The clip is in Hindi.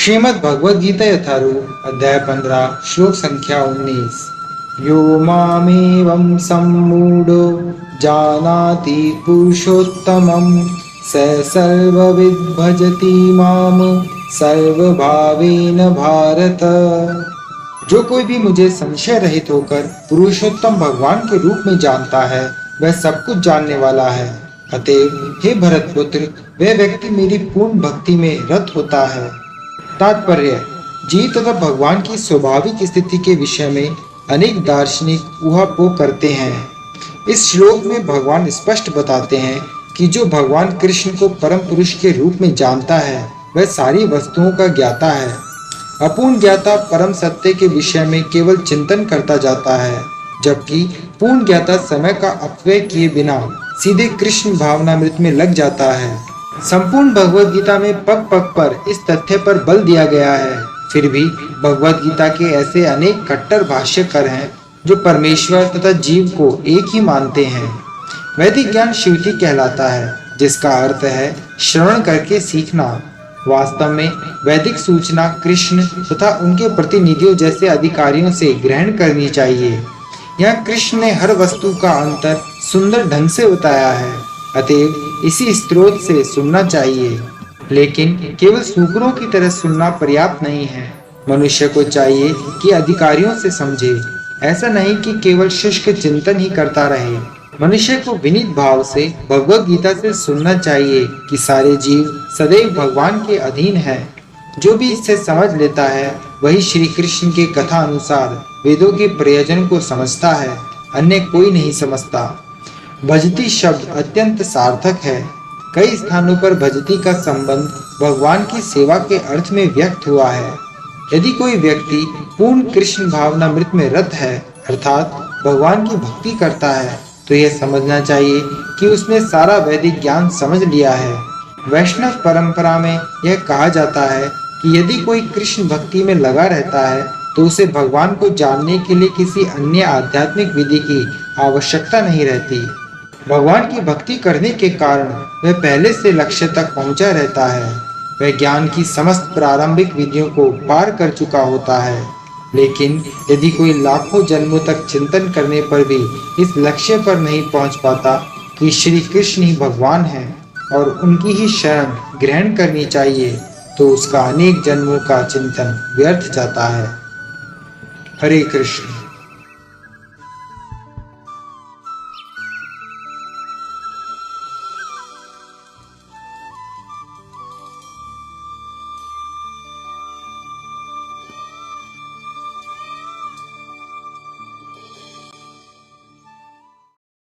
श्रीमद् भगवद गीता यथारूप अध्याय 15 श्लोक संख्या 19। यो मामेवं सम्मूढो जानाति पुरुषोत्तमं स सर्वविद् भजति माम सर्वभावेन भारत। जो कोई भी मुझे संशय रहित होकर पुरुषोत्तम भगवान के रूप में जानता है वह सब कुछ जानने वाला है। अतएव हे भरत पुत्र, वह व्यक्ति मेरी पूर्ण भक्ति में रत होता है। तात्पर्य: जीव तथा भगवान की स्वाभाविक स्थिति के विषय में अनेक दार्शनिक ऊहापोह करते हैं। इस श्लोक में भगवान स्पष्ट बताते हैं कि जो भगवान कृष्ण को परम पुरुष के रूप में जानता है वह सारी वस्तुओं का ज्ञाता है। अपूर्ण ज्ञाता परम सत्य के विषय में केवल चिंतन करता जाता है, जबकि पूर्ण ज्ञाता समय का अपव्यय किए बिना सीधे कृष्ण भावनामृत में लग जाता है। संपूर्ण भगवद गीता में पग पग पर इस तथ्य पर बल दिया गया है। फिर भी भगवद गीता के ऐसे अनेक कट्टर भाष्यकार हैं जो परमेश्वर तथा जीव को एक ही मानते हैं। वैदिक ज्ञान श्रुति कहलाता है, जिसका अर्थ है श्रवण करके सीखना। वास्तव में वैदिक सूचना कृष्ण तथा उनके प्रतिनिधियों जैसे अधिकारियों से ग्रहण करनी चाहिए। यहाँ कृष्ण ने हर वस्तु का अंतर सुंदर ढंग से बताया है, अतएव इसी स्रोत से सुनना चाहिए। लेकिन केवल सूकरों की तरह सुनना पर्याप्त नहीं है। मनुष्य को चाहिए कि अधिकारियों से समझे, ऐसा नहीं कि केवल शुष्क चिंतन ही करता रहे। मनुष्य को विनीत भाव से भगवद गीता से सुनना चाहिए कि सारे जीव सदैव भगवान के अधीन है। जो भी इससे समझ लेता है वही श्री कृष्ण के कथा अनुसार वेदों के प्रयोजन को समझता है, अन्य कोई नहीं समझता। भजती शब्द अत्यंत सार्थक है। कई स्थानों पर भजती का संबंध भगवान की सेवा के अर्थ में व्यक्त हुआ है। यदि कोई व्यक्ति पूर्ण कृष्ण भावनामृत में रत है, अर्थात भगवान की भक्ति करता है, तो यह समझना चाहिए कि उसने सारा वैदिक ज्ञान समझ लिया है। वैष्णव परंपरा में यह कहा जाता है कि यदि कोई कृष्ण भक्ति में लगा रहता है तो उसे भगवान को जानने के लिए किसी अन्य आध्यात्मिक विधि की आवश्यकता नहीं रहती। भगवान की भक्ति करने के कारण वह पहले से लक्ष्य तक पहुंचा रहता है। वह ज्ञान की समस्त प्रारंभिक विधियों को पार कर चुका होता है। लेकिन यदि कोई लाखों जन्मों तक चिंतन करने पर भी इस लक्ष्य पर नहीं पहुंच पाता कि श्री कृष्ण ही भगवान है और उनकी ही शरण ग्रहण करनी चाहिए, तो उसका अनेक जन्मों का चिंतन व्यर्थ जाता है। हरे कृष्ण।